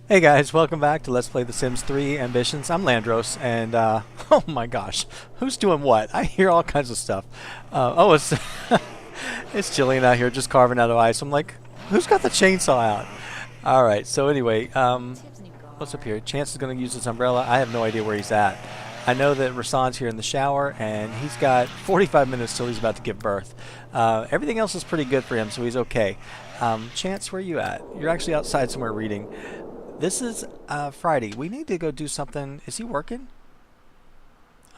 Hey guys, welcome back to Let's Play The Sims 3 Ambitions. I'm Llandros, and oh my gosh, who's doing what? I hear all kinds of stuff. Oh, it's it's Gillian out here just carving out of ice. I'm like, who's got the chainsaw out? All right, so anyway, what's up here? Chance is going to use his umbrella. I have no idea where he's at. I know that Rahsaan's here in the shower, and he's got 45 minutes till he's about to give birth. Everything else is pretty good for him, so he's okay. Chance, where are you at? You're actually outside somewhere reading. This is Friday. We need to go do something. Is he working?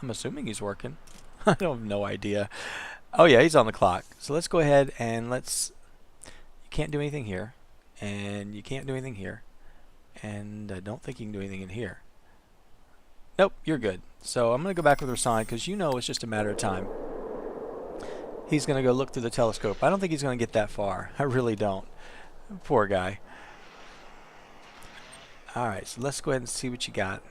I'm assuming he's working. I don't have no idea. Oh yeah, he's on the clock. So let's go ahead and let's... You can't do anything here. And you can't do anything here. And I don't think you can do anything in here. Nope, you're good. So I'm going to go back with Rahsaan because you know it's just a matter of time. He's going to go look through the telescope. I don't think he's going to get that far. I really don't. Poor guy. Alright, so let's go ahead and see what you got.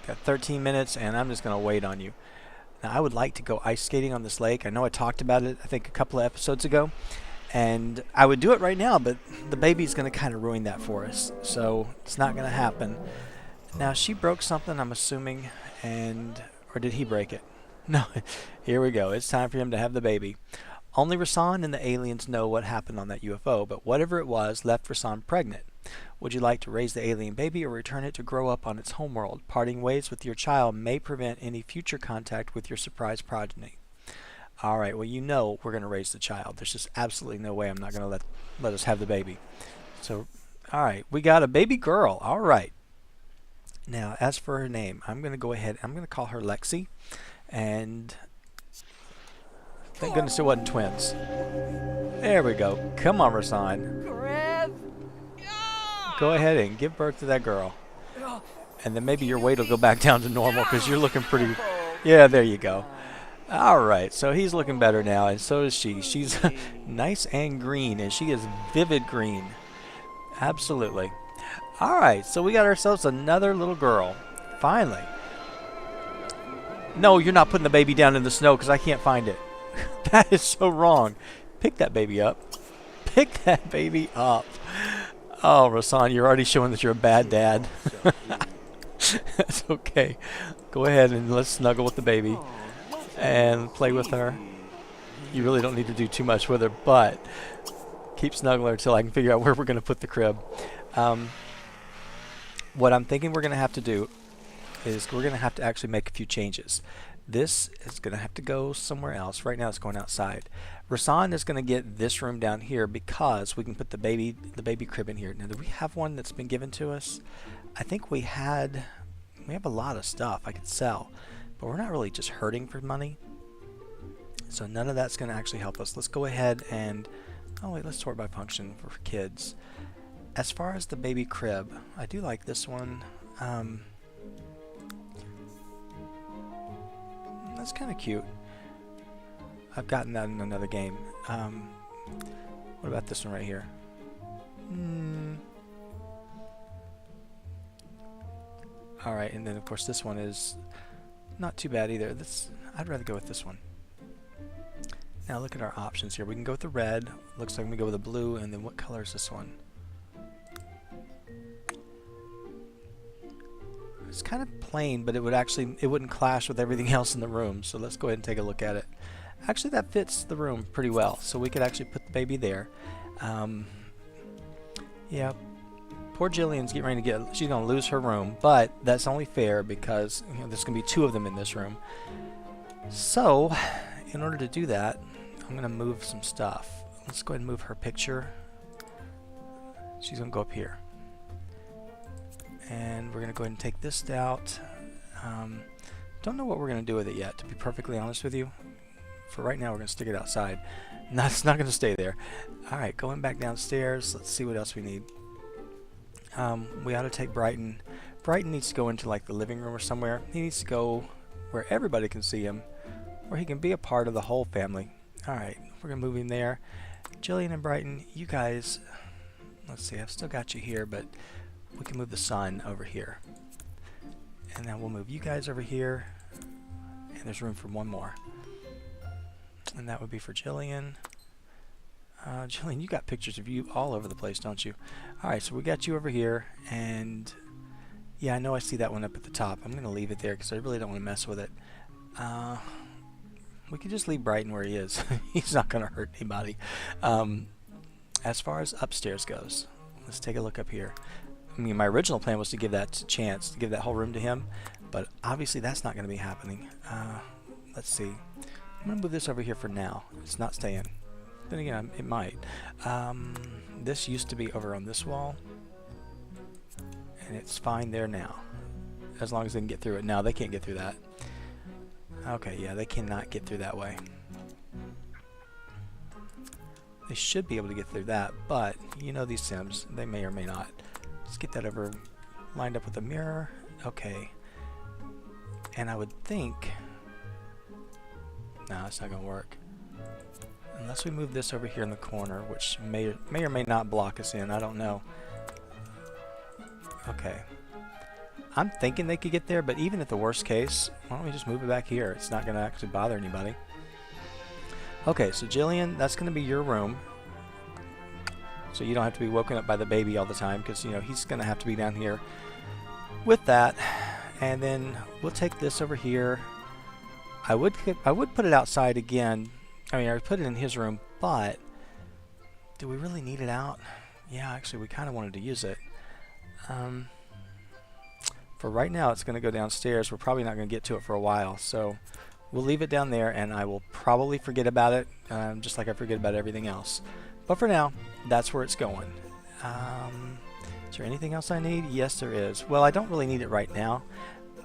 Got 13 minutes, and I'm just going to wait on you. Now, I would like to go ice skating on this lake. I know I talked about it, I think, a couple of episodes ago. And I would do it right now, but the baby's going to kind of ruin that for us. So it's not going to happen. Now, she broke something, I'm assuming, and... Or did he break it? No, here we go. It's time for him to have the baby. Only Rahsaan and the aliens know what happened on that UFO, but whatever it was left Rahsaan pregnant. Would you like to raise the alien baby or return it to grow up on its homeworld? Parting ways with your child may prevent any future contact with your surprise progeny. Alright, well, you know we're going to raise the child. There's just absolutely no way I'm not going to let us have the baby. So, alright, we got a baby girl. Alright. Now, as for her name, I'm going to go ahead, I'm going to call her Lexi. And thank goodness it wasn't twins. There we go. Come on, Rahsaan. Go ahead and give birth to that girl. And then maybe your weight will go back down to normal because you're looking pretty... Yeah, there you go. Alright, so he's looking better now, and so is she. She's nice and green, and she is vivid green. Absolutely. Alright, so we got ourselves another little girl. Finally. No, you're not putting the baby down in the snow because I can't find it. That is so wrong. Pick that baby up. Pick that baby up. Oh, Rahsaan, you're already showing that you're a bad dad. That's okay. Go ahead and let's snuggle with the baby and play with her. You really don't need to do too much with her, but keep snuggling her until I can figure out where we're going to put the crib. What I'm thinking we're going to have to do is we're going to have to actually make a few changes. This is going to have to go somewhere else. Right now it's going outside. Rahsaan is going to get this room down here because we can put the baby crib in here. Now, do we have one that's been given to us? I think we have a lot of stuff I could sell, but we're not really just hurting for money. So none of that's going to actually help us. Let's go ahead and, oh wait, let's sort by function for kids. As far as the baby crib, I do like this one. That's kind of cute. I've gotten that in another game. What about this one right here? Alright, and then of course this one is not too bad either. I'd rather go with this one. Now look at our options here. We can go with the red. Looks like we go with the blue, and then what color is this one? It's kind of plain, but it wouldn't clash with everything else in the room. So let's go ahead and take a look at it. Actually, that fits the room pretty well. So we could actually put the baby there. Yeah, poor Gillian's getting ready to she's going to lose her room, but that's only fair because there's going to be two of them in this room. So, in order to do that, I'm going to move some stuff. Let's go ahead and move her picture. She's going to go up here. And we're going to go ahead and take this out. Don't know what we're going to do with it yet, to be perfectly honest with you. For right now, we're going to stick it outside. No, it's not going to stay there. Alright, going back downstairs. Let's see what else we need. We ought to take Brighton. Brighton needs to go into like the living room or somewhere. He needs to go where everybody can see him, where he can be a part of the whole family. Alright, we're going to move him there. Gillian and Brighton, you guys... Let's see, I've still got you here, but... we can move the sun over here. And then we'll move you guys over here. And there's room for one more. And that would be for Gillian. Gillian, you got pictures of you all over the place, don't you? Alright, so we got you over here, and yeah, I know I see that one up at the top. I'm going to leave it there because I really don't want to mess with it. We could just leave Brighton where he is. He's not going to hurt anybody. As far as upstairs goes, let's take a look up here. I mean, my original plan was to give that chance, to give that whole room to him, but obviously that's not going to be happening. Let's see. I'm going to move this over here for now. It's not staying. Then again, it might. This used to be over on this wall, and it's fine there now, as long as they can get through it. No, they can't get through that. Okay, yeah, they cannot get through that way. They should be able to get through that, but you know these Sims, they may or may not. Let's get that over lined up with the mirror. Okay. And I would think... No, it's not going to work. Unless we move this over here in the corner, which may or may not block us in. I don't know. Okay. I'm thinking they could get there, but even at the worst case, why don't we just move it back here? It's not going to actually bother anybody. Okay, so Gillian, that's going to be your room. So you don't have to be woken up by the baby all the time, because, you know, he's going to have to be down here with that. And then we'll take this over here. I would put it outside again. I mean, I would put it in his room, but do we really need it out? Yeah, actually, we kind of wanted to use it. For right now, it's going to go downstairs. We're probably not going to get to it for a while, so we'll leave it down there, and I will probably forget about it, just like I forget about everything else. But for now, that's where it's going. Is there anything else I need? Yes, there is. Well, I don't really need it right now,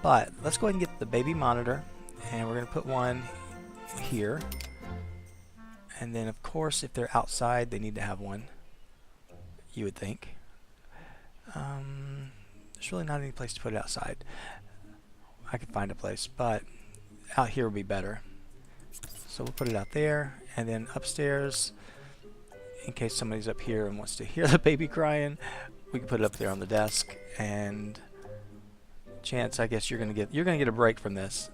but let's go ahead and get the baby monitor, and we're going to put one here. And then, of course, if they're outside, they need to have one, you would think. There's really not any place to put it outside. I could find a place, but out here would be better. So we'll put it out there, and then upstairs, in case somebody's up here and wants to hear the baby crying, we can put it up there on the desk. And Chance, I guess you're gonna get a break from this.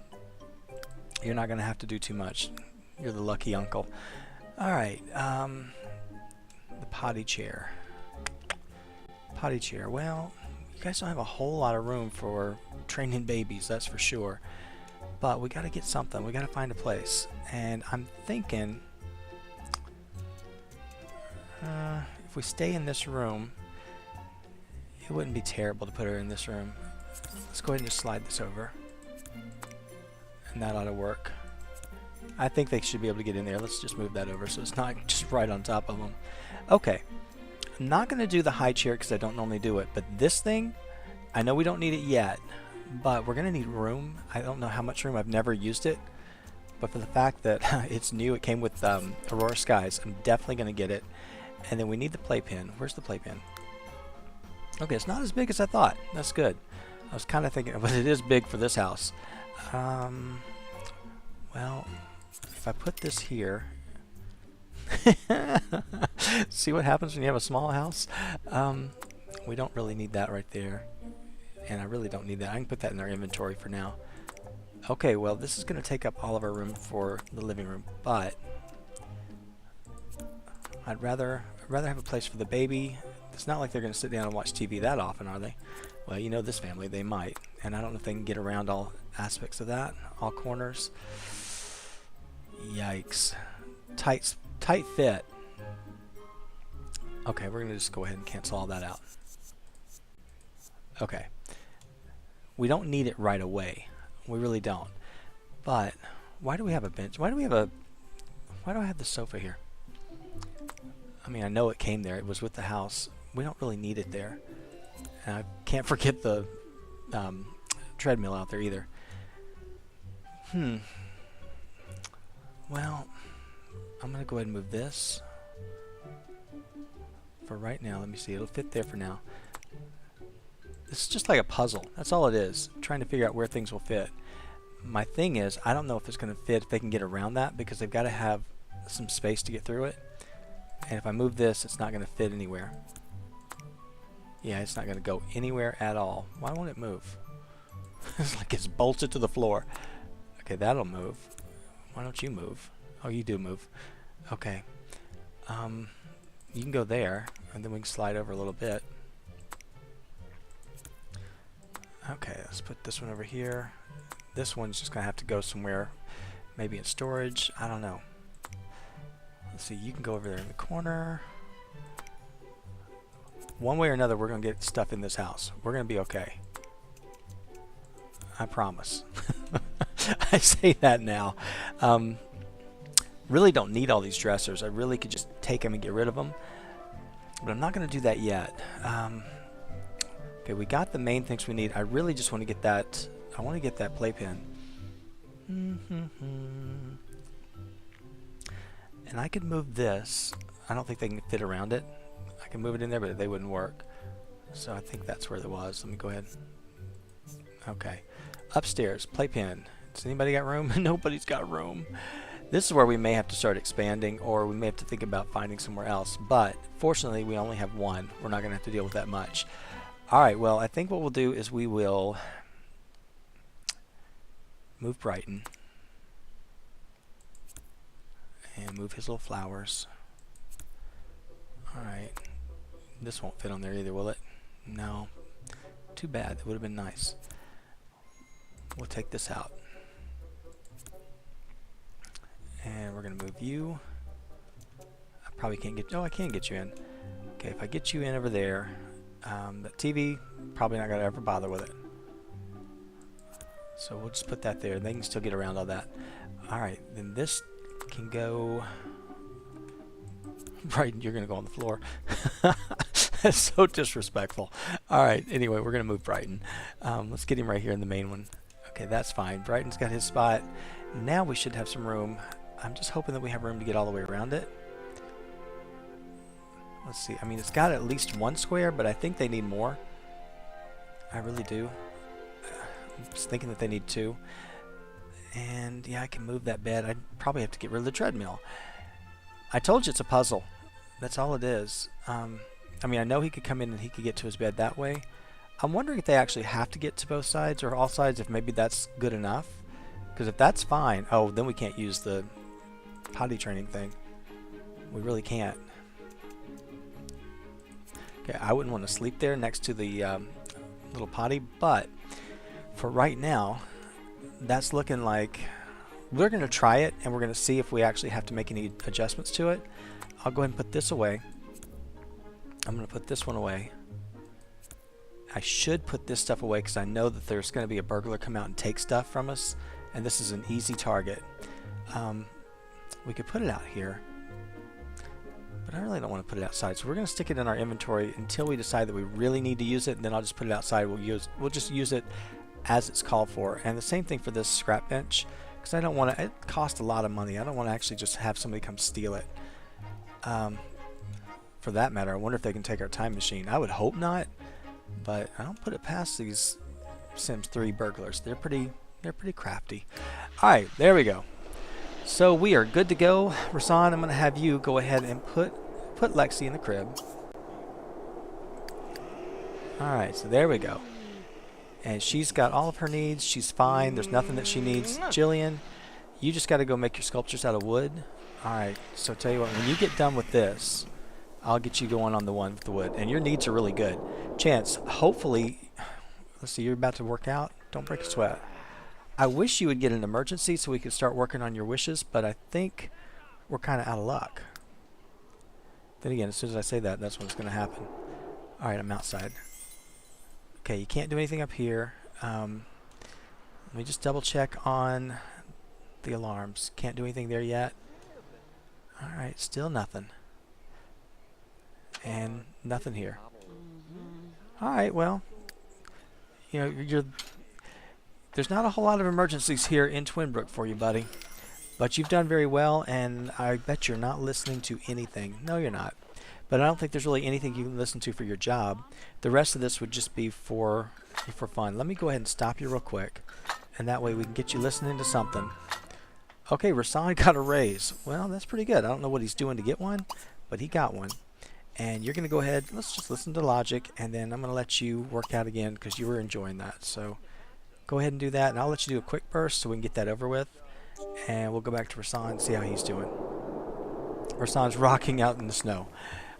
You're not gonna have to do too much. You're the lucky uncle. All right, the potty chair. Potty chair. Well, you guys don't have a whole lot of room for training babies, that's for sure. But we got to get something. We got to find a place. And I'm thinking, if we stay in this room, it wouldn't be terrible to put her in this room. Let's go ahead and just slide this over, and that ought to work. I think they should be able to get in there. Let's just move that over so it's not just right on top of them. Okay. I'm not going to do the high chair because I don't normally do it, but this thing, I know we don't need it yet, but we're going to need room. I don't know how much room. I've never used it, but for the fact that it's new, it came with Aurora Skies, I'm definitely going to get it. And then we need the playpen. Where's the playpen? Okay, it's not as big as I thought. That's good. I was kind of thinking, but it is big for this house. Well, if I put this here, see what happens when you have a small house? We don't really need that right there, and I really don't need that. I can put that in our inventory for now. Okay, well, this is going to take up all of our room for the living room, but I'd rather have a place for the baby. It's not like they're going to sit down and watch TV that often, are they? Well, you know this family, they might, and I don't know if they can get around all aspects of that, all corners. Yikes. Tight fit. Okay, we're going to just go ahead and cancel all that out. Okay. We don't need it right away. We really don't. But why do we have a bench? Why do I have the sofa here? I mean, I know it came there. It was with the house. We don't really need it there. And I can't forget the treadmill out there either. Well, I'm going to go ahead and move this. For right now, let me see. It'll fit there for now. This is just like a puzzle. That's all it is. Trying to figure out where things will fit. My thing is, I don't know if it's going to fit, if they can get around that, because they've got to have some space to get through it. And if I move this, it's not going to fit anywhere. Yeah, it's not going to go anywhere at all. Why won't it move? It's like it's bolted to the floor. Okay, that'll move. Why don't you move? Oh, you do move. Okay. You can go there, and then we can slide over a little bit. Okay, let's put this one over here. This one's just going to have to go somewhere, maybe in storage. I don't know. Let's see, you can go over there in the corner. One way or another, we're going to get stuff in this house. We're going to be okay. I promise. I say that now. Really don't need all these dressers. I really could just take them and get rid of them. But I'm not going to do that yet. Okay, we got the main things we need. I really just want to get that. I want to get that playpen. And I could move this. I don't think they can fit around it. I can move it in there, but they wouldn't work. So I think that's where it was. Let me go ahead. Okay. Upstairs, playpen. Does anybody got room? Nobody's got room. This is where we may have to start expanding, or we may have to think about finding somewhere else. But fortunately, we only have one. We're not going to have to deal with that much. All right, well, I think what we'll do is we will move Brighton and move his little flowers. All right. This won't fit on there either, will it? No. Too bad. That would have been nice. We'll take this out. And we're going to move you. I probably can't get... Oh, I can get you in. Okay, if I get you in over there, the TV, probably not going to ever bother with it. So we'll just put that there. They can still get around all that. Alright, then this can go... Right, you're going to go on the floor. That's so disrespectful. Alright, anyway, we're going to move Brighton. Let's get him right here in the main one. Okay, that's fine. Brighton's got his spot. Now we should have some room. I'm just hoping that we have room to get all the way around it. Let's see. I mean, it's got at least one square, but I think they need more. I really do. I'm just thinking that they need two. And yeah, I can move that bed. I'd probably have to get rid of the treadmill. I told you it's a puzzle. That's all it is. I mean, I know he could come in and he could get to his bed that way. I'm wondering if they actually have to get to both sides or all sides, if maybe that's good enough. Because if that's fine, oh, then we can't use the potty training thing. We really can't. Okay, I wouldn't want to sleep there next to the little potty, but for right now, that's looking like we're going to try it, and we're going to see if we actually have to make any adjustments to it. I'll go ahead and put this away. I'm going to put this one away. I should put this stuff away because I know that there's going to be a burglar come out and take stuff from us, and this is an easy target. We could put it out here, but I really don't want to put it outside, so we're going to stick it in our inventory until we decide that we really need to use it, and then I'll just put it outside. We'll just use it as it's called for. And the same thing for this scrap bench, because I don't want to. It costs a lot of money. I don't want to actually just have somebody come steal it. For that matter, I wonder if they can take our time machine. I would hope not, but I don't put it past these Sims 3 burglars. They're pretty crafty. All right, there we go. So we are good to go. Rahsaan, I'm going to have you go ahead and put Lexi in the crib. All right, so there we go. And she's got all of her needs. She's fine. There's nothing that she needs. Gillian, you just got to go make your sculptures out of wood. All right, so tell you what, when you get done with this, I'll get you going on the one with the wood. And your needs are really good. Chance, hopefully, let's see, you're about to work out. Don't break a sweat. I wish you would get an emergency so we could start working on your wishes, but I think we're kind of out of luck. Then again, as soon as I say that, that's what's going to happen. All right, I'm outside. Okay, you can't do anything up here. Let me just double check on the alarms. Can't do anything there yet. All right, still nothing. And nothing here. All right, well, you know, there's not a whole lot of emergencies here in Twinbrook for you, buddy. But you've done very well, and I bet you're not listening to anything. No, you're not. But I don't think there's really anything you can listen to for your job. The rest of this would just be for fun. Let me go ahead and stop you real quick, and that way we can get you listening to something. Okay, Rahsaan got a raise. Well, that's pretty good. I don't know what he's doing to get one, but he got one. And you're going to go ahead, let's just listen to logic, and then I'm going to let you work out again because you were enjoying that. So go ahead and do that, and I'll let you do a quick burst so we can get that over with. And we'll go back to Rahsaan and see how he's doing. Rahsaan's rocking out in the snow.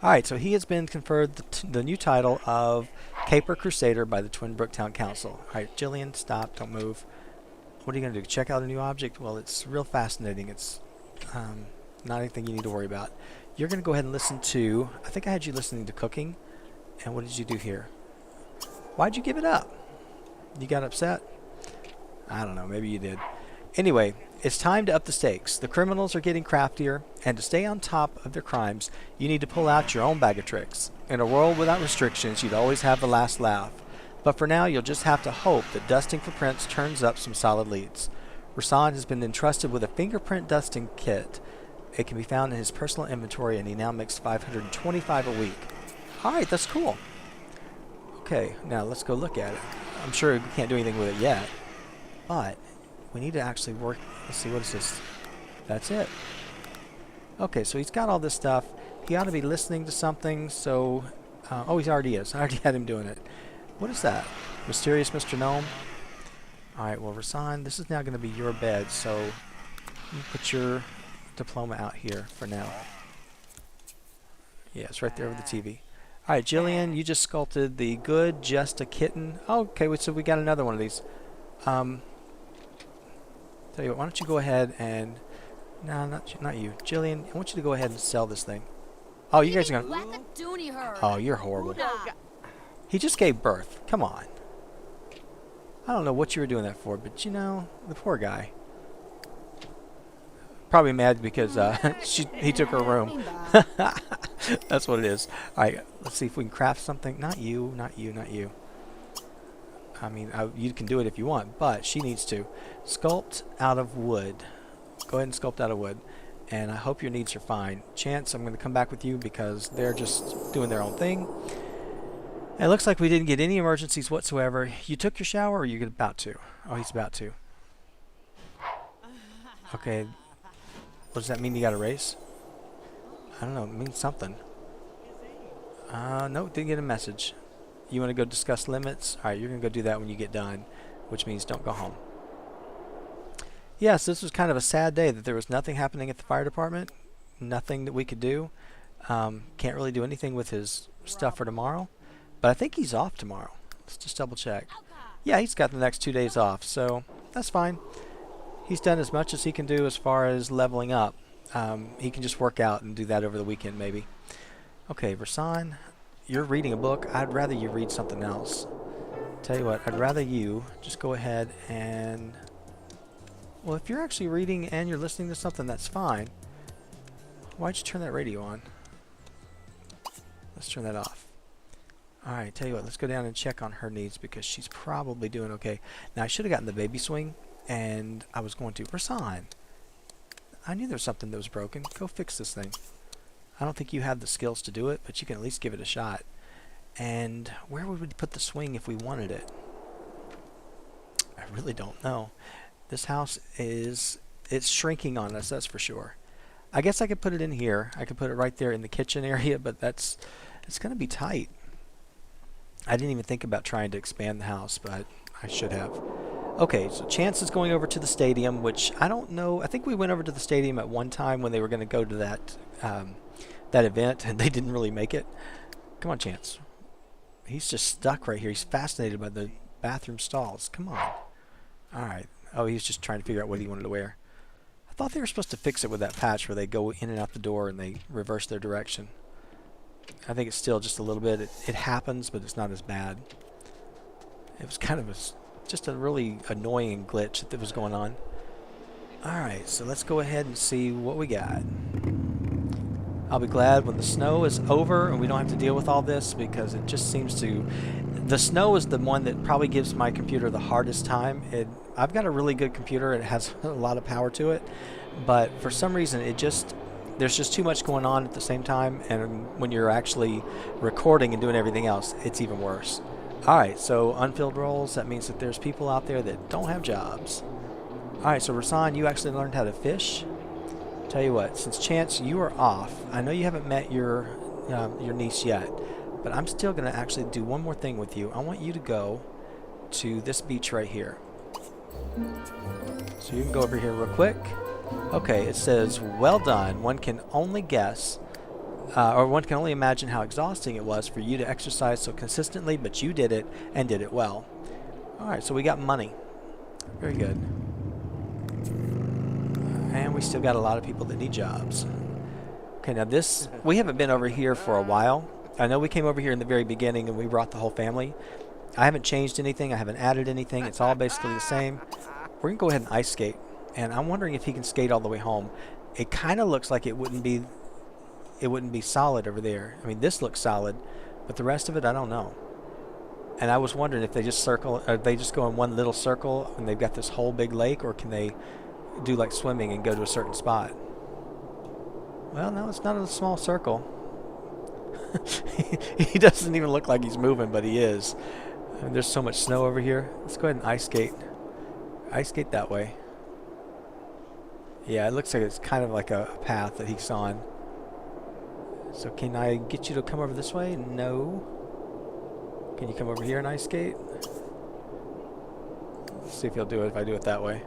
Alright, so he has been conferred the new title of Caper Crusader by the Twinbrook Town Council. Alright, Gillian, stop, don't move. What are you going to do? Check out a new object? Well, it's real fascinating. It's not anything you need to worry about. You're going to go ahead and listen to, I think I had you listening to cooking. And what did you do here? Why'd you give it up? You got upset? I don't know, maybe you did. Anyway, it's time to up the stakes. The criminals are getting craftier, and to stay on top of their crimes, you need to pull out your own bag of tricks. In a world without restrictions, you'd always have the last laugh. But for now, you'll just have to hope that dusting for prints turns up some solid leads. Rahsaan has been entrusted with a fingerprint dusting kit. It can be found in his personal inventory, and he now makes 525 a week. Alright, that's cool. Okay, now let's go look at it. I'm sure we can't do anything with it yet, but we need to actually work. Let's see, what is this? That's it. Okay, so he's got all this stuff. He ought to be listening to something, so... oh, he already is. I already had him doing it. What is that? Mysterious Mr. Gnome? Alright, well, Rahsaan, this is now going to be your bed, so you put your diploma out here for now. Yeah, it's right there with the TV. Alright, Gillian, you just sculpted the good, just a kitten. Oh, okay, so we got another one of these. Tell you what, why don't you go ahead and... No, not you. Gillian, I want you to go ahead and sell this thing. Oh, you guys are going to... Oh, you're horrible. He just gave birth. Come on. I don't know what you were doing that for, but you know, the poor guy. Probably mad because he took her room. That's what it is. Alright, let's see if we can craft something. Not you, not you, not you. I mean, you can do it if you want, but she needs to. Sculpt out of wood. Go ahead and sculpt out of wood. And I hope your needs are fine. Chance, I'm going to come back with you because they're just doing their own thing. And it looks like we didn't get any emergencies whatsoever. You took your shower or you're about to? Oh, he's about to. Okay. What does that mean? You got a race? I don't know. It means something. No, didn't get a message. You want to go discuss limits? Alright, you're going to go do that when you get done, which means don't go home. Yes, this was kind of a sad day that there was nothing happening at the fire department. Nothing that we could do. Can't really do anything with his stuff for tomorrow. But I think he's off tomorrow. Let's just double check. Yeah, he's got the next 2 days off, so that's fine. He's done as much as he can do as far as leveling up. He can just work out and do that over the weekend, maybe. Okay, Rahsaan, you're reading a book. I'd rather you read something else. Tell you what, I'd rather you just go ahead and... Well, if you're actually reading and you're listening to something, that's fine. Why'd you turn that radio on? Let's turn that off. Alright, tell you what, let's go down and check on her needs because she's probably doing okay. Now, I should have gotten the baby swing, and I was going to... Rahsaan, I knew there was something that was broken. Go fix this thing. I don't think you have the skills to do it, but you can at least give it a shot. And where would we put the swing if we wanted it? I really don't know. This house is... It's shrinking on us, that's for sure. I guess I could put it in here. I could put it right there in the kitchen area, but that's... It's going to be tight. I didn't even think about trying to expand the house, but I should have. Okay, so Chance is going over to the stadium, which I don't know. I think we went over to the stadium at one time when they were going to go to that event, and they didn't really make it. Come on, Chance. He's just stuck right here. He's fascinated by the bathroom stalls. Come on. All right. Oh, he's just trying to figure out what he wanted to wear. I thought they were supposed to fix it with that patch where they go in and out the door and they reverse their direction. I think it's still just a little bit. It happens, but it's not as bad. It was kind of just a really annoying glitch that was going on. Alright, so let's go ahead and see what we got. I'll be glad when the snow is over and we don't have to deal with all this because it just seems to... The snow is the one that probably gives my computer the hardest time. I've got a really good computer. It has a lot of power to it. But for some reason, there's just too much going on at the same time, and when you're actually recording and doing everything else, it's even worse. Alright, so unfilled roles, that means that there's people out there that don't have jobs. Alright, so Rahsaan, you actually learned how to fish. Tell you what, since Chance, you are off. I know you haven't met your niece yet, but I'm still going to actually do one more thing with you. I want you to go to this beach right here. So you can go over here real quick. Okay, it says, well done. One can only guess, or one can only imagine how exhausting it was for you to exercise so consistently, but you did it and did it well. Alright, so we got money. Very good. And we still got a lot of people that need jobs. Okay, now this, we haven't been over here for a while. I know we came over here in the very beginning and we brought the whole family. I haven't changed anything. I haven't added anything. It's all basically the same. We're going to go ahead and ice skate. And I'm wondering if he can skate all the way home. It kind of looks like it wouldn't be solid over there. I mean, this looks solid, but the rest of it, I don't know. And I was wondering if they just circle, or they just go in one little circle and they've got this whole big lake, or can they do like swimming and go to a certain spot? Well, no, it's not a small circle. He doesn't even look like he's moving, but he is. And there's so much snow over here. Let's go ahead and ice skate. Ice skate that way. Yeah, it looks like it's kind of like a path that he's on. So can I get you to come over this way? No. Can you come over here and ice skate? Let's see if he'll do it if I do it that way.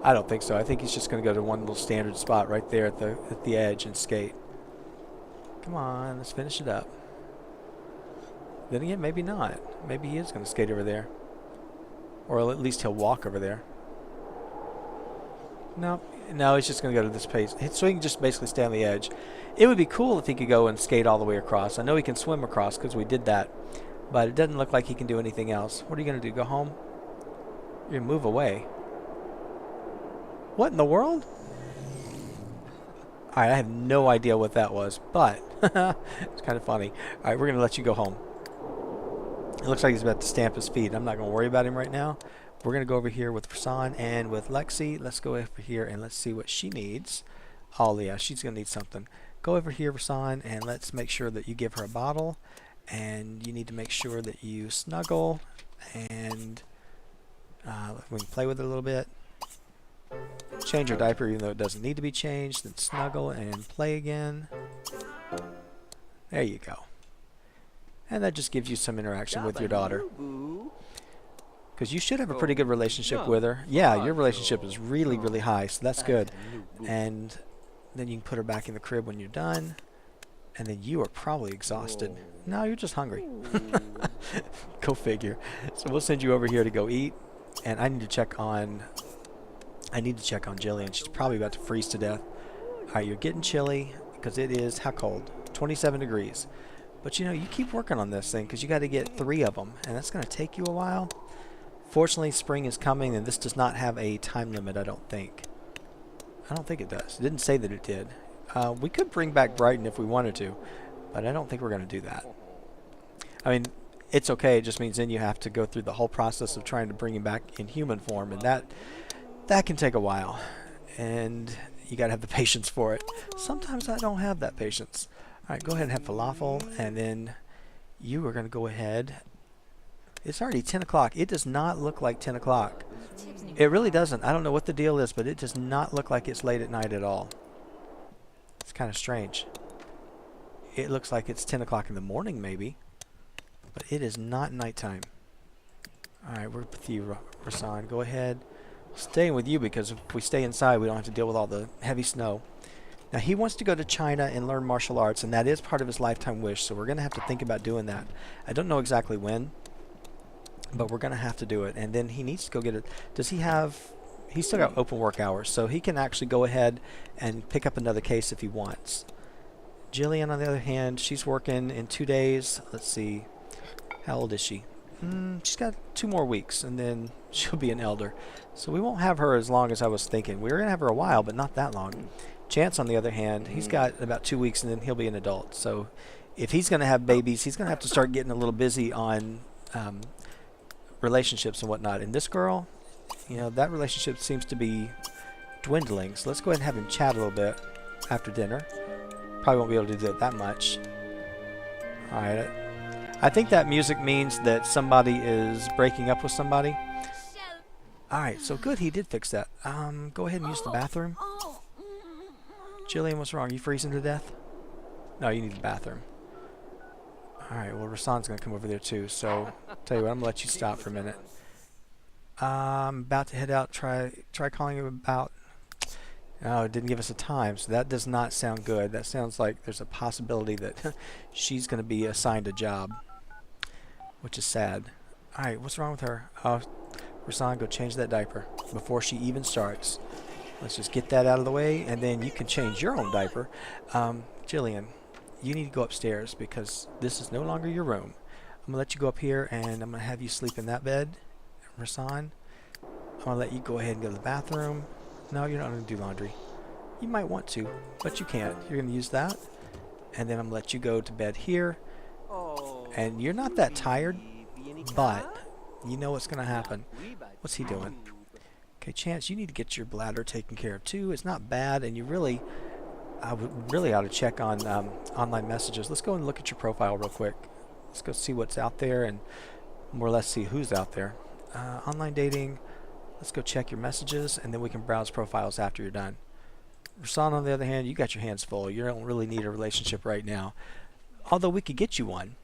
I don't think so. I think he's just going to go to one little standard spot right there at the edge and skate. Come on, let's finish it up. Then again, maybe not. Maybe he is going to skate over there. Or at least he'll walk over there. No, he's just going to go to this pace. So he can just basically stay on the edge. It would be cool if he could go and skate all the way across. I know he can swim across because we did that. But it doesn't look like he can do anything else. What are you going to do? Go home? You're going to move away. What in the world? Alright, I have no idea what that was, but it's kind of funny. Alright, we're going to let you go home. It looks like he's about to stamp his feet. I'm not going to worry about him right now. We're going to go over here with Rahsaan and with Lexi. Let's go over here and let's see what she needs. Oh, yeah, she's going to need something. Go over here, Rahsaan, and let's make sure that you give her a bottle. And you need to make sure that you snuggle. And we can play with it a little bit. Change her diaper even though it doesn't need to be changed. Then snuggle and play again. There you go. And that just gives you some interaction with your daughter. Because you should have a pretty good relationship with her. Yeah, your relationship is really, really high, so that's good. And then you can put her back in the crib when you're done. And then you are probably exhausted. No, you're just hungry. Go figure. So we'll send you over here to go eat. And I need to check on Gillian. She's probably about to freeze to death. Alright, you're getting chilly because it is, how cold? 27 degrees. But you know, you keep working on this thing because you got to get 3 of them. And that's going to take you a while. Fortunately, spring is coming, and this does not have a time limit, I don't think. I don't think it does. It didn't say that it did. We could bring back Brighton if we wanted to, but I don't think we're going to do that. I mean, it's okay. It just means then you have to go through the whole process of trying to bring him back in human form, and that can take a while. And you got to have the patience for it. Sometimes I don't have that patience. All right, go ahead and have falafel, and then you are going to go ahead. It's already 10 o'clock. It does not look like 10 o'clock. It really doesn't. I don't know what the deal is, but it does not look like it's late at night at all. It's kind of strange. It looks like it's 10 o'clock in the morning, maybe. But it is not nighttime. Alright, we're with you, Rahsaan. Go ahead. Staying with you because if we stay inside, we don't have to deal with all the heavy snow. Now, he wants to go to China and learn martial arts, and that is part of his lifetime wish, so we're going to have to think about doing that. I don't know exactly when, but we're going to have to do it. And then he needs to go get it. Does he have... He's still got open work hours, so he can actually go ahead and pick up another case if he wants. Gillian, on the other hand, she's working in 2 days. Let's see. How old is she? She's got 2 more weeks, and then she'll be an elder. So we won't have her as long as I was thinking. We were going to have her a while, but not that long. Chance, on the other hand, he's got about 2 weeks, and then he'll be an adult. So if he's going to have babies, he's going to have to start getting a little busy on relationships and whatnot. And this girl, you know, that relationship seems to be dwindling. So let's go ahead and have him chat a little bit after dinner. Probably won't be able to do that much. Alright. I think that music means that somebody is breaking up with somebody. Alright, so good, he did fix that. Go ahead and use the bathroom. Gillian, what's wrong? You freezing to death? No, you need the bathroom. Alright, well, Rahsaan's going to come over there too. So, tell you what, I'm going to let you stop for a minute. I'm about to head out. Try calling him about. Oh, it didn't give us a time, so that does not sound good. That sounds like there's a possibility that she's going to be assigned a job, which is sad. All right, what's wrong with her? Oh, Rahsaan, go change that diaper before she even starts. Let's just get that out of the way, and then you can change your own diaper. Gillian, you need to go upstairs because this is no longer your room. I'm going to let you go up here, and I'm going to have you sleep in that bed. Rahsaan, I'm going to let you go ahead and go to the bathroom. No, you're not going to do laundry. You might want to, but you can't. You're going to use that, and then I'm going to let you go to bed here. And you're not that tired, but you know what's going to happen. What's he doing? Okay, Chance, you need to get your bladder taken care of too. It's not bad, and you really, I would really ought to check on online messages. Let's go and look at your profile real quick. Let's go see what's out there and more or less see who's out there. Online dating. Let's go check your messages, and then we can browse profiles after you're done. Rahsaan, on the other hand, you got your hands full. You don't really need a relationship right now. Although we could get you one.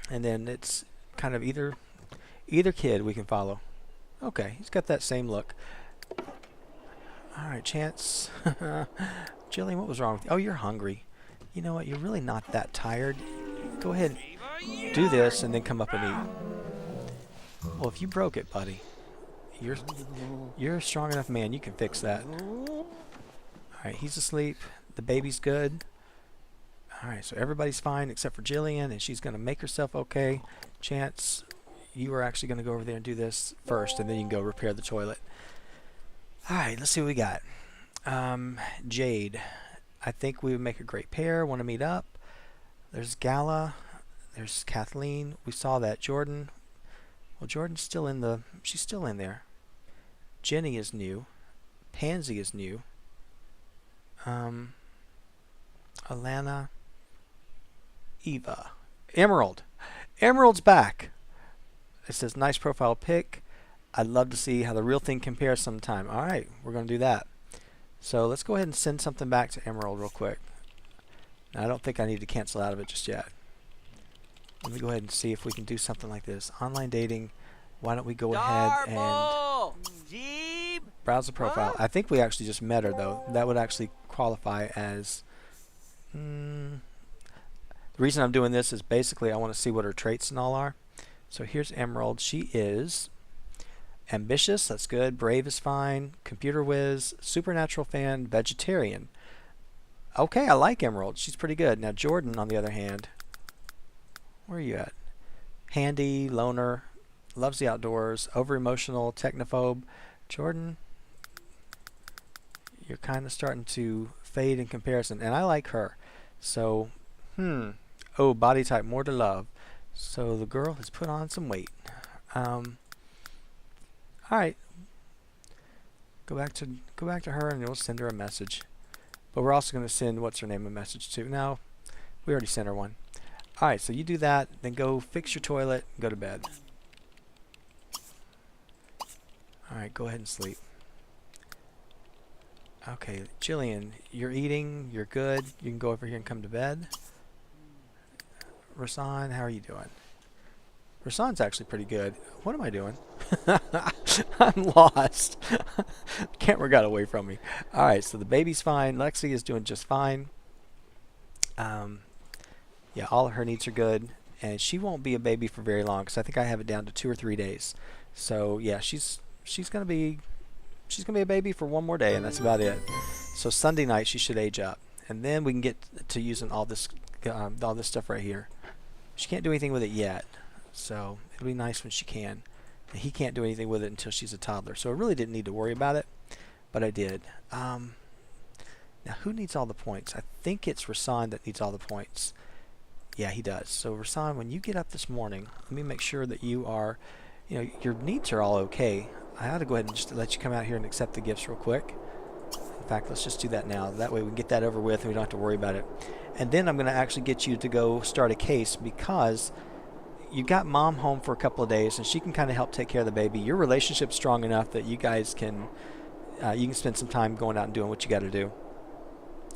And then it's kind of either kid we can follow. Okay, he's got that same look. Alright, Chance. Gillian, what was wrong with you? Oh, you're hungry. You know what? You're really not that tired. Go ahead and do this and then come up and eat. Well, if you broke it, buddy, you're a strong enough man. You can fix that. Alright, he's asleep. The baby's good. Alright, so everybody's fine except for Gillian, and she's going to make herself okay. Chance, you are actually going to go over there and do this first, and then you can go repair the toilet. Alright, let's see what we got. Jade. I think we would make a great pair. Want to meet up. There's Gala. There's Kathleen. We saw that. Jordan. Well, Jordan's still in the... She's still in there. Jenny is new. Pansy is new. Alana. Eva. Emerald. Emerald's back. It says nice profile pic. I'd love to see how the real thing compares sometime. Alright, we're going to do that. So let's go ahead and send something back to Emerald real quick. Now, I don't think I need to cancel out of it just yet. Let me go ahead and see if we can do something like this. Online dating. Why don't we go ahead and browse the profile. I think we actually just met her, though. That would actually qualify as... the reason I'm doing this is basically I want to see what her traits and all are. So here's Emerald. She is ambitious. That's good. Brave is fine. Computer whiz. Supernatural fan. Vegetarian. Okay, I like Emerald. She's pretty good. Now Jordan, on the other hand, where are you at? Handy, loner, loves the outdoors, over-emotional, technophobe. Jordan, you're kind of starting to fade in comparison, and I like her. So, oh, body type, more to love. So the girl has put on some weight. Alright. Go back to her and we'll send her a message. But we're also going to send what's her name a message too. Now, we already sent her one. Alright, so you do that, then go fix your toilet and go to bed. Alright, go ahead and sleep. Okay, Gillian, you're eating, you're good. You can go over here and come to bed. Rahsaan, how are you doing? Rahsaan's actually pretty good. What am I doing? I'm lost. Camera got away from me. Alright, so the baby's fine. Lexi is doing just fine. Yeah, all of her needs are good. And she won't be a baby for very long because I think I have it down to 2 or 3 days. So yeah, she's gonna be a baby for 1 more day, and that's about it. So Sunday night she should age up, and then we can get to using all this stuff right here. She can't do anything with it yet, so it'll be nice when she can. And he can't do anything with it until she's a toddler, so I really didn't need to worry about it, but I did. Now who needs all the points? I think it's Rahsaan that needs all the points. Yeah, he does. So Rahsaan, when you get up this morning, let me make sure that you are, your needs are all okay. I ought to go ahead and just let you come out here and accept the gifts real quick. In fact, let's just do that now. That way we can get that over with and we don't have to worry about it. And then I'm going to actually get you to go start a case because you got mom home for a couple of days and she can kind of help take care of the baby. Your relationship's strong enough that you guys can you can spend some time going out and doing what you got to do.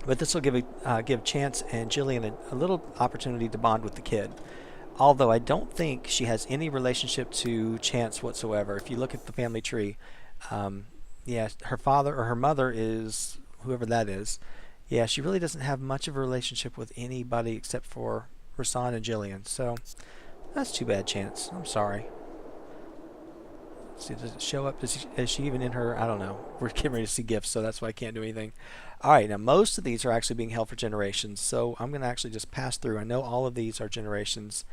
But this will give Chance and Gillian a little opportunity to bond with the kid. Although I don't think she has any relationship to Chance whatsoever. If you look at the family tree, yeah, her father or her mother is whoever that is. Yeah, she really doesn't have much of a relationship with anybody except for Rahsaan and Gillian. So that's too bad, Chance. I'm sorry. Let's see, does it show up? Is she even in her? I don't know. We're getting ready to see gifts, so that's why I can't do anything. All right, now most of these are actually being held for generations, so I'm going to actually just pass through. I know all of these are generations.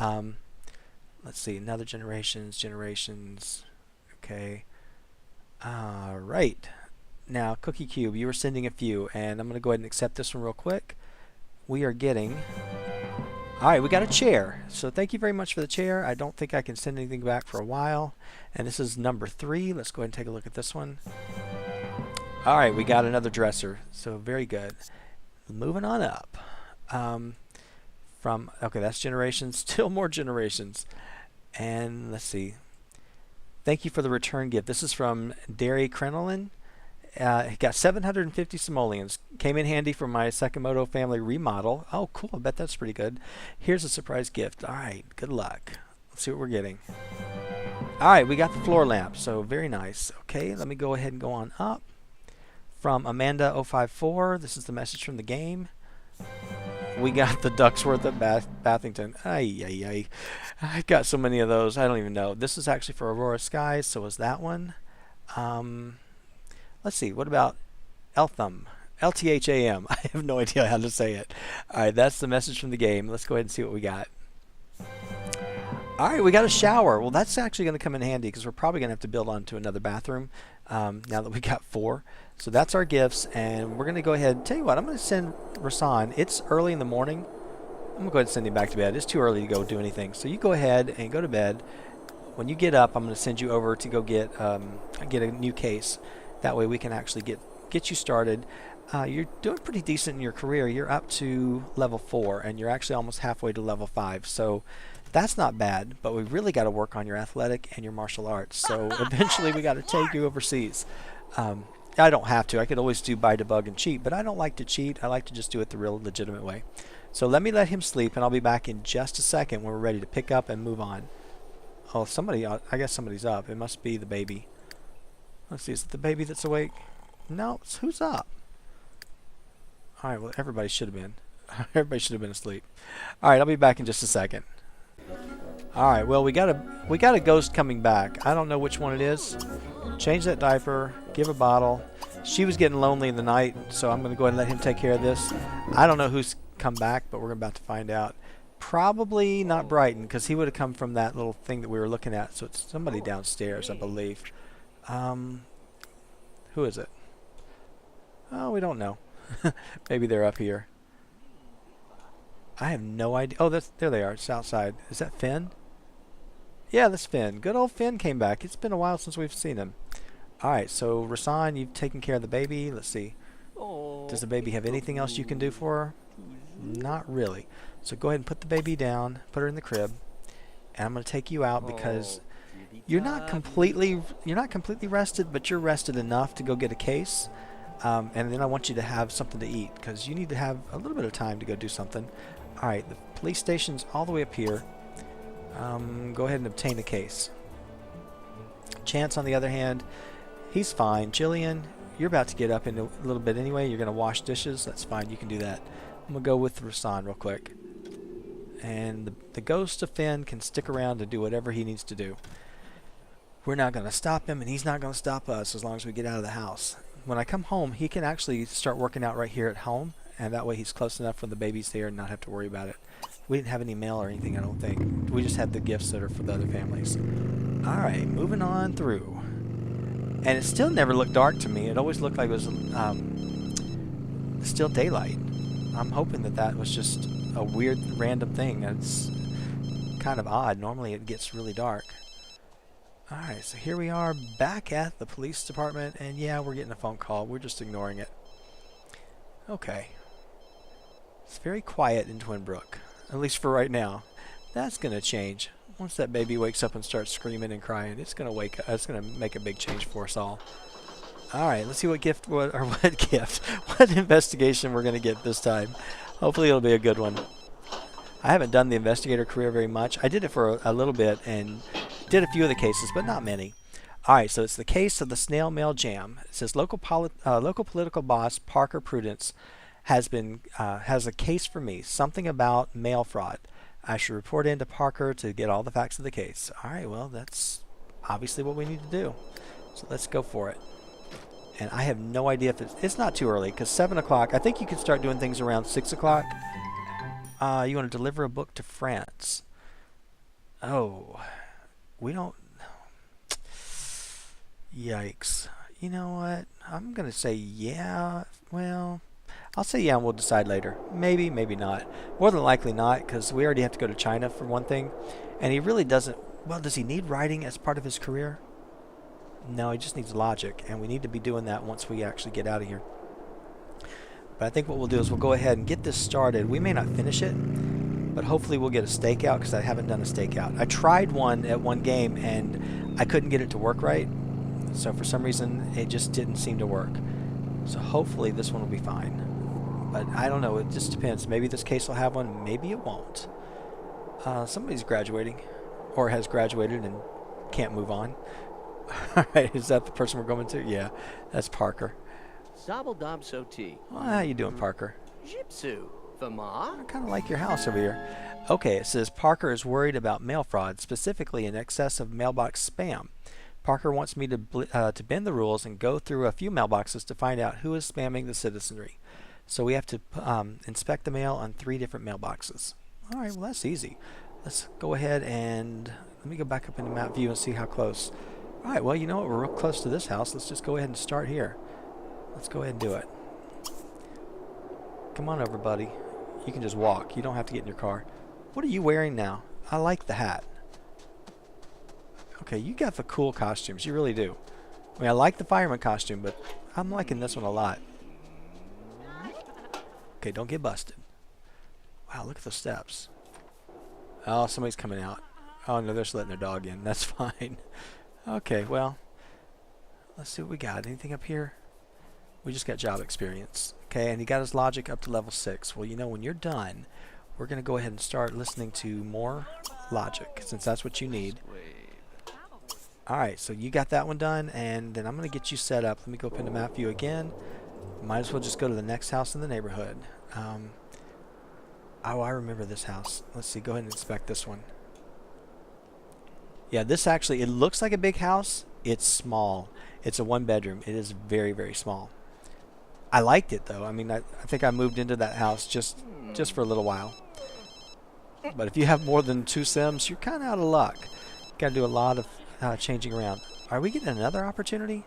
Let's see, another generations. Okay. All right. Now, Cookie Cube, you were sending a few, and I'm going to go ahead and accept this one real quick. We are getting... All right, we got a chair. So thank you very much for the chair. I don't think I can send anything back for a while. And this is number 3. Let's go ahead and take a look at this one. All right, we got another dresser. So very good. Moving on up. Okay, that's generations. Still more generations. And let's see. Thank you for the return gift. This is from Derry Crenolin. He got 750 simoleons. Came in handy for my Sakamoto family remodel. Oh, cool. I bet that's pretty good. Here's a surprise gift. All right. Good luck. Let's see what we're getting. All right. We got the floor lamp. So very nice. Okay. Let me go ahead and go on up. From Amanda054. This is the message from the game. We got the Ducksworth at Bathington. Ay. I've got so many of those. I don't even know. This is actually for Aurora Skies. So is that one. Let's see, what about Eltham? LTHAM. I have no idea how to say it. Alright, that's the message from the game. Let's go ahead and see what we got. Alright, we got a shower. Well, that's actually going to come in handy because we're probably going to have to build onto another bathroom now that we got 4. So that's our gifts, and we're going to go ahead. Tell you what, I'm going to send Rahsaan. It's early in the morning. I'm going to go ahead and send him back to bed. It's too early to go do anything. So you go ahead and go to bed. When you get up, I'm going to send you over to go get a new case. That way we can actually get you started. You're doing pretty decent in your career. You're up to level 4, and you're actually almost halfway to level 5. So that's not bad, but we really got to work on your athletic and your martial arts. So eventually we got to take you overseas. I don't have to. I could always do buy, debug, and cheat, but I don't like to cheat. I like to just do it the real legitimate way. So let me let him sleep, and I'll be back in just a second when we're ready to pick up and move on. Oh, I guess somebody's up. It must be the baby. Let's see, is it the baby that's awake? No, who's up? Alright, well, everybody should have been. Everybody should have been asleep. Alright, I'll be back in just a second. Alright, well, we got a ghost coming back. I don't know which one it is. Change that diaper, give a bottle. She was getting lonely in the night, so I'm going to go ahead and let him take care of this. I don't know who's come back, but we're about to find out. Probably not Brighton, because he would have come from that little thing that we were looking at, so it's somebody downstairs, I believe. Who is it? Oh, we don't know. Maybe they're up here. I have no idea. Oh, there they are. It's outside. Is that Finn? Yeah, that's Finn. Good old Finn came back. It's been a while since we've seen him. Alright, so Rahsaan, you've taken care of the baby. Let's see. Does the baby have anything else you can do for her? Not really. So go ahead and put the baby down. Put her in the crib. And I'm going to take you out because... You're not completely rested, but you're rested enough to go get a case. And then I want you to have something to eat because you need to have a little bit of time to go do something. All right, the police station's all the way up here. Go ahead and obtain a case. Chance, on the other hand, he's fine. Gillian, you're about to get up in a little bit anyway. You're going to wash dishes. That's fine. You can do that. I'm going to go with Rahsaan real quick. And the ghost of Finn can stick around and do whatever he needs to do. We're not going to stop him, and he's not going to stop us as long as we get out of the house. When I come home, he can actually start working out right here at home, and that way he's close enough when the baby's there and not have to worry about it. We didn't have any mail or anything, I don't think. We just had the gifts that are for the other families. Alright, moving on through. And it still never looked dark to me. It always looked like it was still daylight. I'm hoping that was just a weird random thing. It's kind of odd. Normally it gets really dark. Alright, so here we are back at the police department, and yeah, we're getting a phone call. We're just ignoring it. Okay. It's very quiet in Twinbrook, at least for right now. That's going to change. Once that baby wakes up and starts screaming and crying, it's going to wake up. It's going to make a big change for us all. Alright, let's see what investigation we're going to get this time. Hopefully it'll be a good one. I haven't done the investigator career very much. I did it for a little bit and did a few of the cases, but not many. All right, so it's the case of the snail mail jam. It says local political boss Parker Prudence has a case for me. Something about mail fraud. I should report in to Parker to get all the facts of the case. All right, well, that's obviously what we need to do. So let's go for it. And I have no idea if it's not too early, because 7 o'clock, I think you can start doing things around 6 o'clock. You want to deliver a book to France. Oh, we don't... Yikes. You know what? I'm going to say yeah. Well, I'll say yeah and we'll decide later. Maybe, maybe not. More than likely not, because we already have to go to China for one thing. And he really doesn't... Well, does he need writing as part of his career? No, he just needs logic, and we need to be doing that once we actually get out of here. But I think what we'll do is we'll go ahead and get this started. We may not finish it, but hopefully we'll get a stakeout, because I haven't done a stakeout. I tried one at one game, and I couldn't get it to work right. So for some reason, it just didn't seem to work. So hopefully this one will be fine. But I don't know. It just depends. Maybe this case will have one. Maybe it won't. Somebody's graduating, or has graduated and can't move on. All right, is that the person we're going to? Yeah, that's Parker. Well, how you doing, Parker? Gypsy, I kind of like your house over here. Okay, it says Parker is worried about mail fraud, specifically in excess of mailbox spam. Parker wants me to bend the rules and go through a few mailboxes to find out who is spamming the citizenry. So we have to inspect the mail on 3 different mailboxes. All right, well, that's easy. Let's go ahead and let me go back up into map view and see how close. All right, well, you know what? We're real close to this house. Let's just go ahead and start here. Let's go ahead and do it. Come on over, buddy. You can just walk. You don't have to get in your car. What are you wearing now? I like the hat. Okay, you got the cool costumes. You really do. I mean, I like the fireman costume, but I'm liking this one a lot. Okay, don't get busted. Wow, look at the steps. Oh, somebody's coming out. Oh, no, they're just letting their dog in. That's fine. Okay, well, let's see what we got. Anything up here? We just got job experience. Okay, and he got his logic up to level 6. Well, you know, when you're done, we're going to go ahead and start listening to more logic, since that's what you need. Alright, so you got that one done, and then I'm going to get you set up. Let me go up into map view again. Might as well just go to the next house in the neighborhood. Oh, I remember this house. Let's see, go ahead and inspect this one. Yeah, this actually, it looks like a big house. It's small. It's a 1-bedroom. It is very, very small. I liked it, though. I mean, I think I moved into that house just for a little while. But if you have more than 2 Sims, you're kind of out of luck. Got to do a lot of changing around. Are we getting another opportunity?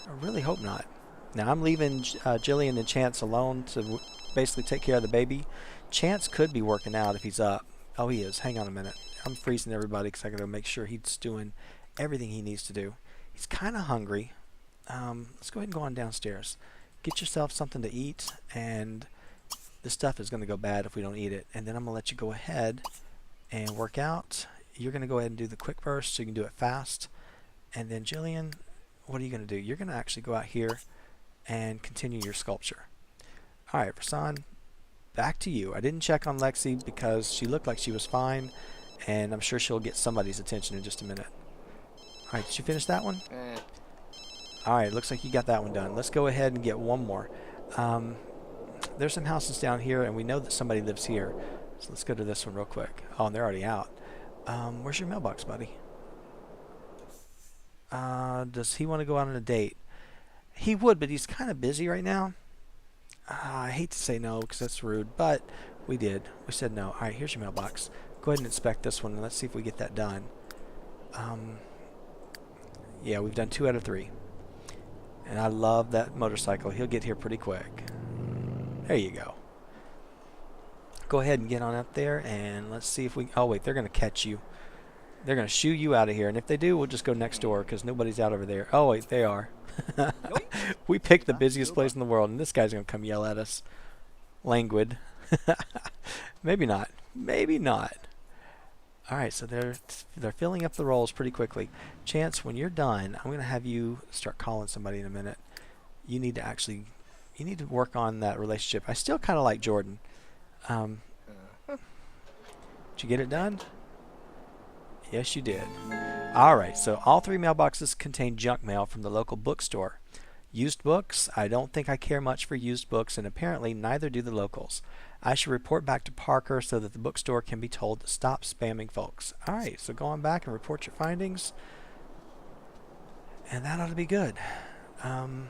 I really hope not. Now, I'm leaving Gillian and Chance alone to basically take care of the baby. Chance could be working out if he's up. Oh, he is. Hang on a minute. I'm freezing everybody because I got to make sure he's doing everything he needs to do. He's kind of hungry. Let's go ahead and go on downstairs. Get yourself something to eat, and this stuff is going to go bad if we don't eat it. And then I'm going to let you go ahead and work out. You're going to go ahead and do the quick burst so you can do it fast. And then Gillian, what are you going to do? You're going to actually go out here and continue your sculpture. All right, Rahsaan, back to you. I didn't check on Lexi because she looked like she was fine, and I'm sure she'll get somebody's attention in just a minute. All right, did you finish that one? All right, looks like you got that one done. Let's go ahead and get one more. There's some houses down here, and we know that somebody lives here. So let's go to this one real quick. Oh, and they're already out. Where's your mailbox, buddy? Does he want to go out on a date? He would, but he's kind of busy right now. I hate to say no because that's rude, but we did. We said no. All right, here's your mailbox. Go ahead and inspect this one, and let's see if we get that done. Yeah, we've done 2 out of 3. And I love that motorcycle. He'll get here pretty quick. There you go. Go ahead and get on up there, and let's see if we... Oh, wait, they're going to catch you. They're going to shoo you out of here, and if they do, we'll just go next door because nobody's out over there. Oh, wait, they are. We picked the busiest place in the world, and this guy's going to come yell at us. Languid. Maybe not. Maybe not. All right, so they're filling up the roles pretty quickly. Chance, when you're done, I'm going to have you start calling somebody in a minute. You need to work on that relationship. I still kind of like Jordan. you get it done? Yes, you did. Alright, so all 3 mailboxes contain junk mail from the local bookstore. Used books? I don't think I care much for used books, and apparently neither do the locals. I should report back to Parker so that the bookstore can be told to stop spamming folks. Alright, so go on back and report your findings. And that ought to be good. Then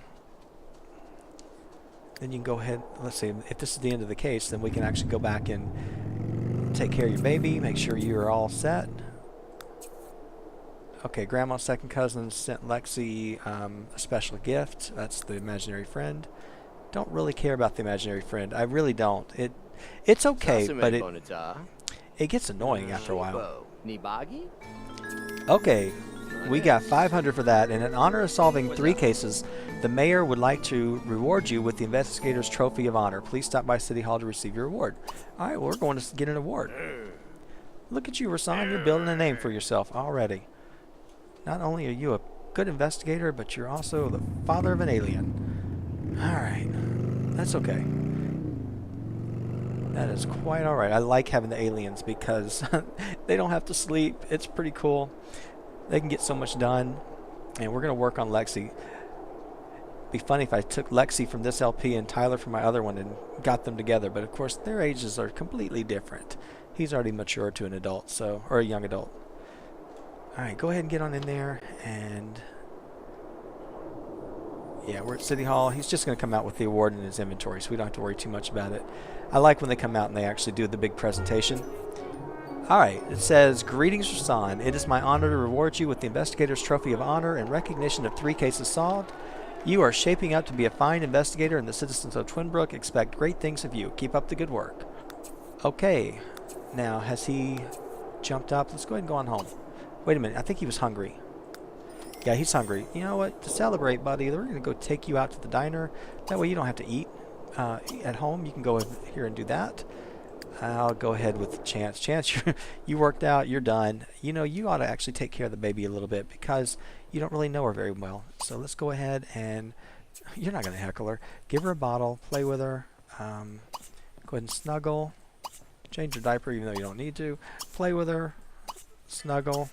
you can go ahead, let's see, if this is the end of the case, then we can actually go back and take care of your baby, make sure you're all set. Okay, Grandma's second cousin sent Lexi a special gift. That's the imaginary friend. Don't really care about the imaginary friend. I really don't. It's okay, but it gets annoying after a while. Okay, we got 500 for that, and in honor of solving 3 cases, the mayor would like to reward you with the Investigator's Trophy of Honor. Please stop by City Hall to receive your award. All right, well, we're going to get an award. Look at you, Rahsaan. You're building a name for yourself already. Not only are you a good investigator, but you're also the father of an alien. Alright. That's okay. That is quite alright. I like having the aliens because they don't have to sleep. It's pretty cool. They can get so much done. And we're going to work on Lexi. It'd be funny if I took Lexi from this LP and Tyler from my other one and got them together. But of course, their ages are completely different. He's already mature to an adult, so, or a young adult. Alright, go ahead and get on in there, and yeah, we're at City Hall. He's just going to come out with the award in his inventory, so we don't have to worry too much about it. I like when they come out and they actually do the big presentation. Alright, it says, Greetings, Rahsaan. It is my honor to reward you with the Investigator's Trophy of Honor in recognition of 3 cases solved. You are shaping up to be a fine investigator, and the citizens of Twinbrook expect great things of you. Keep up the good work. Okay, now, has he jumped up? Let's go ahead and go on home. Wait a minute, I think he was hungry. Yeah, he's hungry. You know what? To celebrate, buddy, we're going to go take you out to the diner. That way you don't have to eat at home. You can go here and do that. I'll go ahead with Chance. Chance, you worked out. You're done. You know, you ought to actually take care of the baby a little bit because you don't really know her very well. So let's go ahead and... You're not going to heckle her. Give her a bottle. Play with her. Go ahead and snuggle. Change her diaper even though you don't need to. Play with her. Snuggle.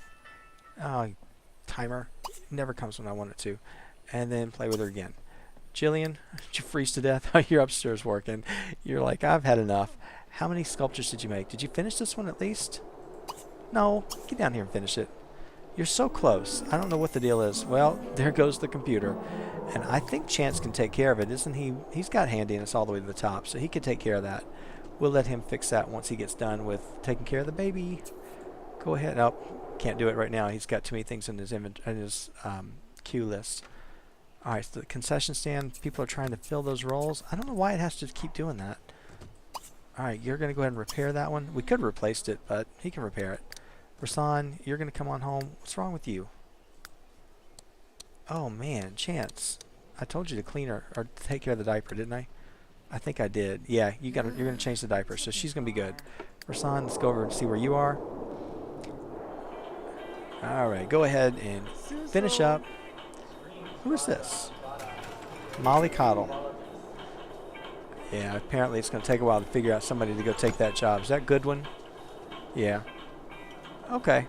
Oh, timer. It never comes when I want it to. And then play with her again. Gillian, did you freeze to death? You're upstairs working. You're like, I've had enough. How many sculptures did you make? Did you finish this one at least? No. Get down here and finish it. You're so close. I don't know what the deal is. Well, there goes the computer. And I think Chance can take care of it, isn't he? He's got handiness all the way to the top, so he can take care of that. We'll let him fix that once he gets done with taking care of the baby. Go ahead. Oh, can't do it right now. He's got too many things in his queue list. All right, so the concession stand, people are trying to fill those roles. I don't know why it has to keep doing that. All right, you're going to go ahead and repair that one. We could have replaced it, but he can repair it. Rahsaan, you're going to come on home. What's wrong with you? Oh, man, Chance. I told you to clean her or take care of the diaper, didn't I? I think I did. Yeah, you're going to change the diaper, so she's going to be good. Rahsaan, let's go over and see where you are. All right, go ahead and finish up. Who is this? Molly Cottle. Yeah, apparently it's going to take a while to figure out somebody to go take that job. Is that Goodwin? Yeah. Okay.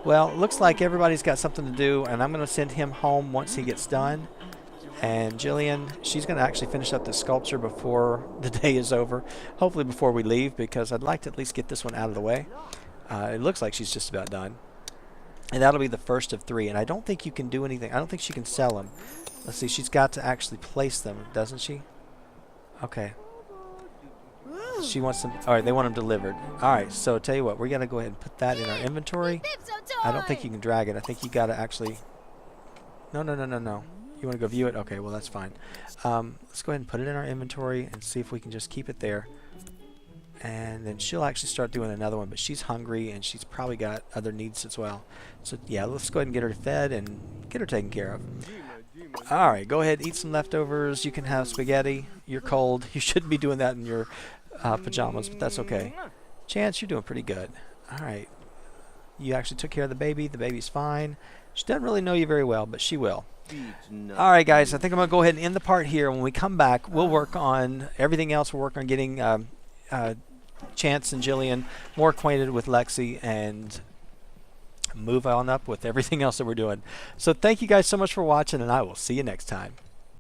Well, it looks like everybody's got something to do, and I'm going to send him home once he gets done. And Gillian, she's going to actually finish up the sculpture before the day is over. Hopefully before we leave, because I'd like to at least get this one out of the way. It looks like she's just about done. And that'll be the first of 3. And I don't think you can do anything. I don't think she can sell them. Let's see. She's got to actually place them, doesn't she? Okay. She wants them. All right. They want them delivered. All right. So tell you what. We're going to go ahead and put that in our inventory. I don't think you can drag it. I think you got to actually. No. You want to go view it? Okay. Well, that's fine. Let's go ahead and put it in our inventory and see if we can just keep it there. And then she'll actually start doing another one, but she's hungry and she's probably got other needs as well. So yeah, let's go ahead and get her fed and get her taken care of. All right, go ahead, eat some leftovers. You can have spaghetti. You're cold. You shouldn't be doing that in your pajamas, but that's okay. Chance, you're doing pretty good. All right, you actually took care of the baby. The baby's fine. She doesn't really know you very well, but she will. All right, guys, I think I'm going to go ahead and end the part here. When we come back, we'll work on everything else. We'll work on getting Chance and Gillian more acquainted with Lexi and move on up with everything else that we're doing. So thank you guys so much for watching, and I will see you next time.